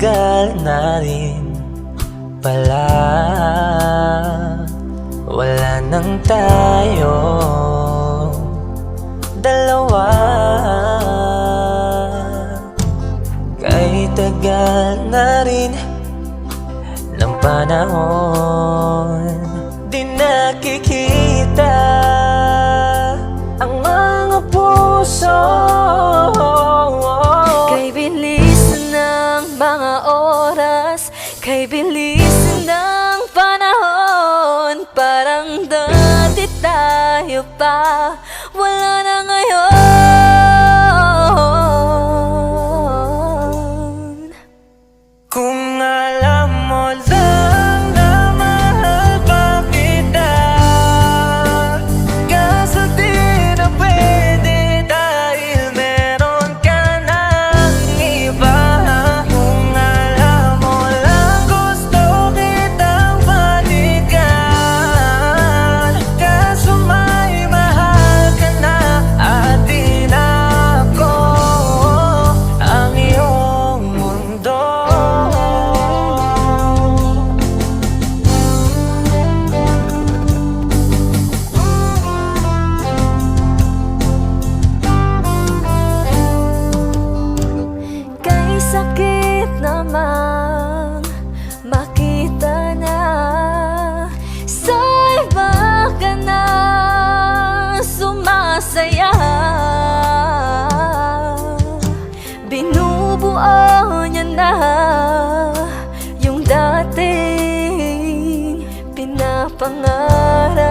tagal na rin pala wala nang tayo dalawa. Kay tagal na rin ng panahon, di nakikita ang mga puso. Kay bilis ng mga oras, kay bilis ng panahon, parang dati tayo pa, wala na ngayon. Kung alam mo lang na mahal pa kita, kaso di na pwede dahil meron ka ng iba. Kung alam mo lang gusto kitang balikan, kaso may mahal ka na at di na ako ang iyong mundo. Kay sakit namang makita na sa iba ka na sumasaya. Binubuo niya na yung dating pinapangarap.